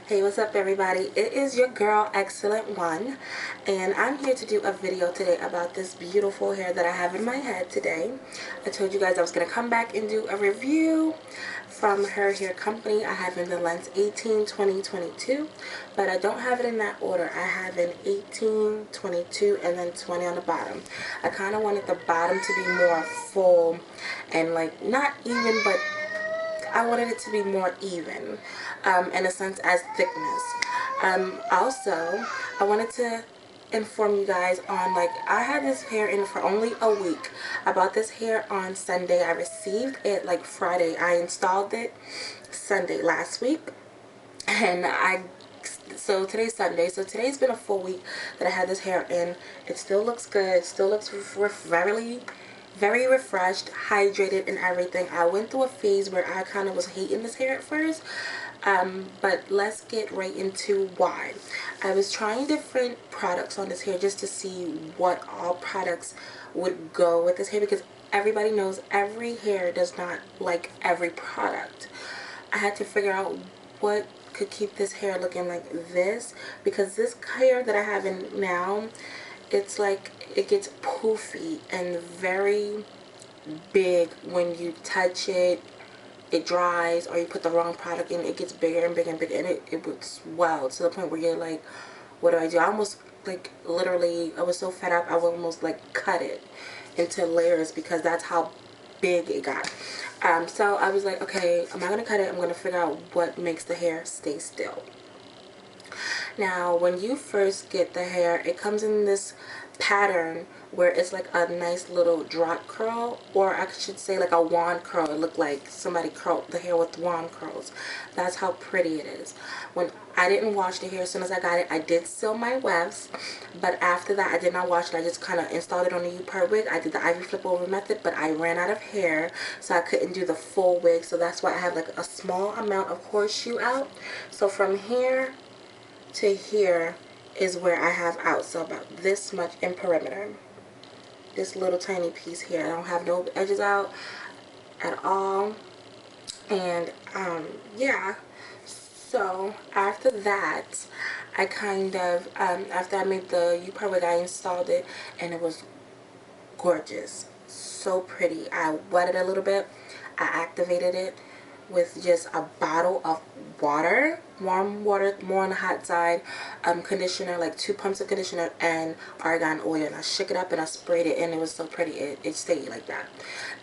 Hey, what's up everybody? It is your girl Excellent One, and I'm here to do a video today about this beautiful hair that I have in my head today. I told you guys I was going to come back and do a review from her hair company. I have in the length 18, 20, 22, but I don't have it in that order. I have in 18, 22, and then 20 on the bottom. I kind of wanted the bottom to be more full and like not even, but I wanted it to be more even in a sense as thickness. Also, I wanted to inform you guys on, like, I had this hair in for only a week. I bought this hair on Sunday. I received it like Friday. I installed it Sunday last week, and so today's Sunday, so today's been a full week that I had this hair in. It still looks good. It still looks very refreshed, hydrated, and everything. I went through a phase where I kind of was hating this hair at first, but let's get right into why. I was trying different products on this hair just to see what all products would go with this hair, because everybody knows every hair does not like every product. I had to figure out what could keep this hair looking like this, because this hair that I have in now, it's like it gets poofy and very big when you touch it. It dries, or you put the wrong product in, it gets bigger and bigger and bigger, and it would swell to the point where you're like, what do I do? I almost, like, literally, I was so fed up I would almost like cut it into layers because that's how big it got. So I was like, okay, I'm not gonna cut it. I'm gonna figure out what makes the hair stay still. Now, when you first get the hair, it comes in this pattern where it's like a nice little drop curl, or I should say like a wand curl. It looked like somebody curled the hair with wand curls. That's how pretty it is. When I didn't wash the hair, as soon as I got it, I did seal my wefts, but after that I did not wash it. I just kind of installed it on a U-part wig. I did the ivy flip over method, but I ran out of hair, so I couldn't do the full wig, so that's why I have like a small amount of horseshoe out. So from here to here is where I have out, so about this much in perimeter. This little tiny piece here. I don't have no edges out at all. And yeah, so after that I kind of after I made the U-part wig, I installed it, and it was gorgeous, so pretty. I wetted a little bit. I activated it with just a bottle of water, warm water, more on the hot side, conditioner, like 2 pumps of conditioner, and argan oil, and I shook it up and I sprayed it, and it was so pretty. It stayed like that.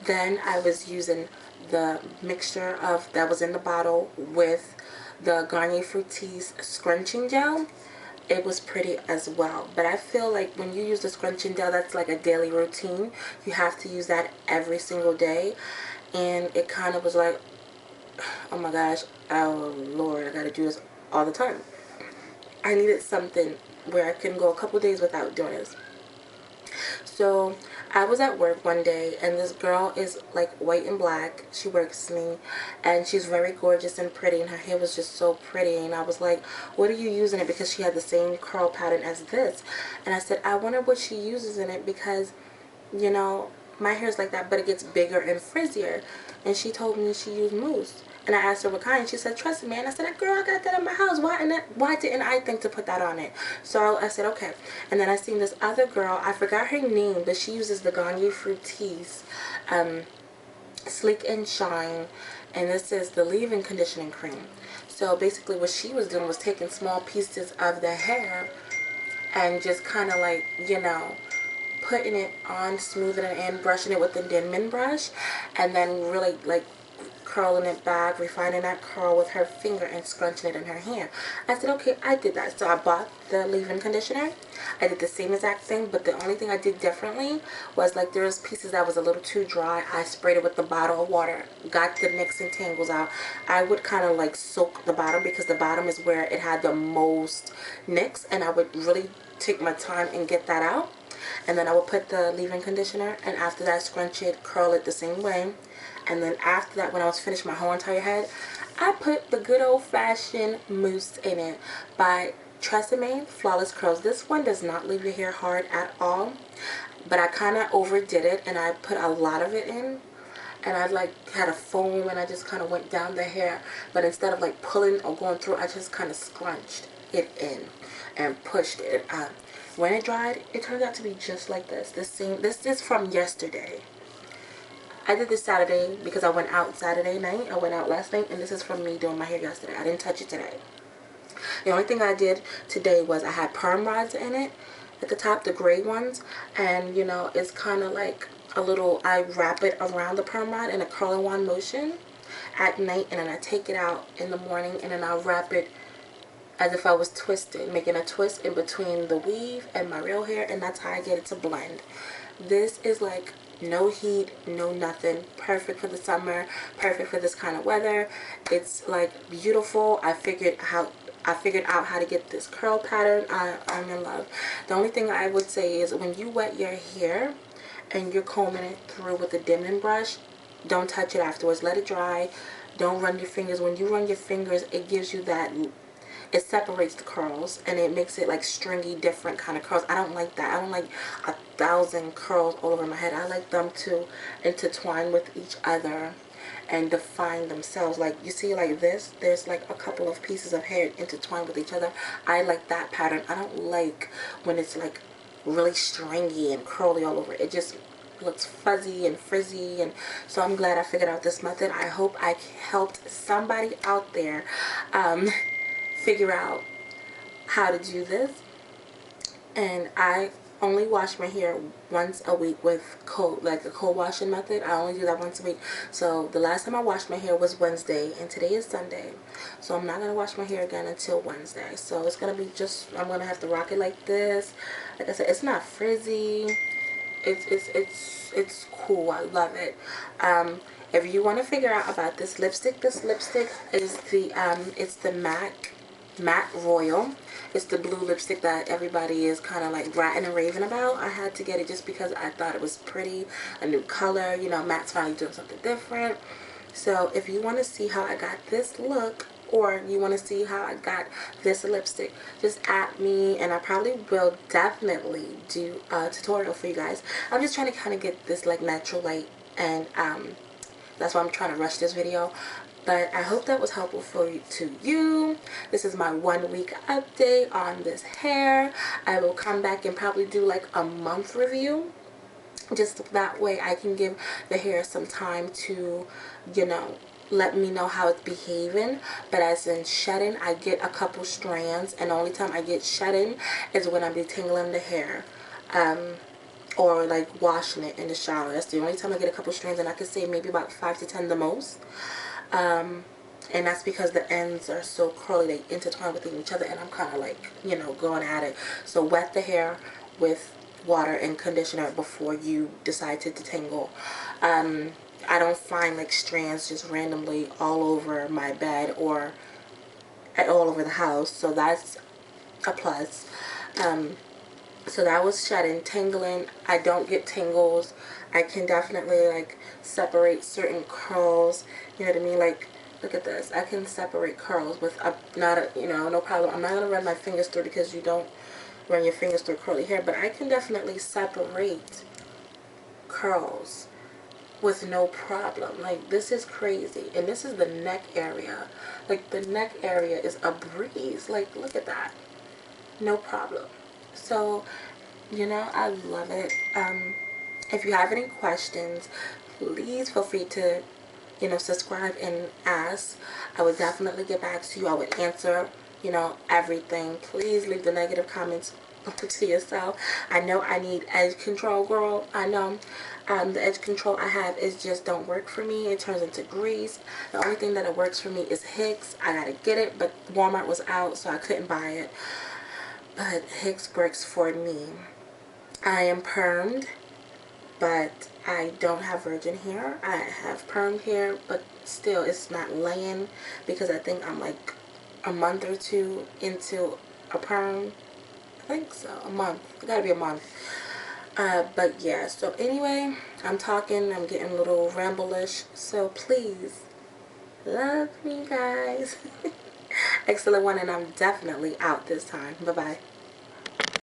Then I was using the mixture of that was in the bottle with the Garnier Fructis scrunching gel. It was pretty as well, but I feel like when you use the scrunching gel, that's like a daily routine. You have to use that every single day, and it kind of was like, oh my gosh, oh Lord, I gotta do this all the time. I needed something where I can go a couple days without doing this. So I was at work one day, and this girl is like white and black. She works with me, and she's very gorgeous and pretty, and her hair was just so pretty. And I was like, what are you using it? Because she had the same curl pattern as this. And I said, I wonder what she uses in it, because, you know, my hair is like that, but it gets bigger and frizzier. And she told me she used mousse. And I asked her what kind. She said, tresemme. And I said, girl, I got that in my house. Why didn't I think to put that on it? So I said, okay. And then I seen this other girl. I forgot her name, but she uses the Garnier Fructis Sleek and Shine. And this is the leave-in conditioning cream. So basically what she was doing was taking small pieces of the hair and just kind of like, you know, putting it on, smoothing it in, brushing it with the Denman brush, and then really like curling it back, refining that curl with her finger and scrunching it in her hand. I said, okay, I did that. So I bought the leave-in conditioner. I did the same exact thing, but the only thing I did differently was, like, there was pieces that was a little too dry. I sprayed it with the bottle of water, got the nicks and tangles out. I would kind of like soak the bottom, because the bottom is where it had the most nicks, and I would really take my time and get that out. And then I would put the leave-in conditioner, and after that scrunch it, curl it the same way. And then after that, when I was finished my whole entire head, I put the good old-fashioned mousse in it by Tresemme Flawless Curls. This one does not leave your hair hard at all, but I kind of overdid it, and I put a lot of it in. and I like had a foam, and I just kind of went down the hair, but instead of like pulling or going through, I just kind of scrunched it in and pushed it up. When it dried, it turned out to be just like this. This is from yesterday. I did this Saturday because I went out Saturday night. I went out last night, and this is from me doing my hair yesterday. I didn't touch it today. The only thing I did today was I had perm rods in it at the top, the gray ones, and you know, it's kind of like a little, I wrap it around the perm rod in a curl and wand motion at night, and then I take it out in the morning, and then I'll wrap it as if I was twisting, making a twist in between the weave and my real hair, and that's how I get it to blend. This is like no heat, no nothing, perfect for the summer, perfect for this kind of weather. It's like beautiful. I figured out how to get this curl pattern. I'm in love. The only thing I would say is when you wet your hair and you're combing it through with a dimming brush, don't touch it afterwards. Let it dry. Don't run your fingers. When you run your fingers, it gives you that, it separates the curls and it makes it like stringy, different kind of curls. I don't like that. I don't like 1,000 curls all over my head. I like them to intertwine with each other and define themselves. Like you see, like this, there's like a couple of pieces of hair intertwined with each other. I like that pattern. I don't like when it's like really stringy and curly all over. It just looks fuzzy and frizzy, and so I'm glad I figured out this method. I hope I helped somebody out there figure out how to do this. And I only wash my hair once a week with cold, like the cold washing method. I only do that once a week. So the last time I washed my hair was Wednesday, and today is Sunday, so I'm not gonna wash my hair again until Wednesday. So it's gonna be just, I'm gonna have to rock it like this. Like I said, it's not frizzy. It's cool. I love it. If you want to figure out about this lipstick is the it's the Matte Royal. It's the blue lipstick that everybody is kind of like ratting and raving about. I had to get it just because I thought it was pretty, a new color. You know, Matte's finally doing something different. So if you want to see how I got this look, or you want to see how I got this lipstick, just at me, and I probably will definitely do a tutorial for you guys. I'm just trying to kind of get this like natural light, and that's why I'm trying to rush this video. But I hope that was helpful to you. This is my 1 week update on this hair. I will come back and probably do like a month review. Just that way I can give the hair some time to, you know, let me know how it's behaving. But as in shedding, I get a couple strands, and the only time I get shedding is when I'm detangling the hair. Or like washing it in the shower. That's the only time I get a couple strands, and I could say maybe about 5 to 10 the most. And that's because the ends are so curly, they intertwine with each other, and I'm kind of like, you know, going at it. So wet the hair with water and conditioner before you decide to detangle. I don't find like strands just randomly all over my bed or all over the house, so that's a plus. So that was shedding. Tangling, I don't get tangles. I can definitely like separate certain curls, you know what I mean? Like, look at this. I can separate curls with you know, no problem. I'm not gonna run my fingers through because you don't run your fingers through curly hair, but I can definitely separate curls with no problem. Like, this is crazy. And this is the neck area. Like, the neck area is a breeze. Like, look at that. No problem. So, you know, I love it. If you have any questions, please feel free to, you know, subscribe and ask. I would definitely get back to you. I would answer, you know, everything. Please leave the negative comments to yourself. I know I need edge control, girl. I know the edge control I have is just don't work for me. It turns into grease. The only thing that it works for me is Hicks. I gotta get it, but Walmart was out, so I couldn't buy it. But Hicks works for me. I am permed, but I don't have virgin hair. I have permed hair, but still it's not laying because I think I'm like a month or two into a perm. I think so, a month. It gotta be a month. But yeah, so anyway, I'm talking, I'm getting a little ramble-ish, so please love me, guys. Excellent one, and I'm definitely out this time. Bye bye.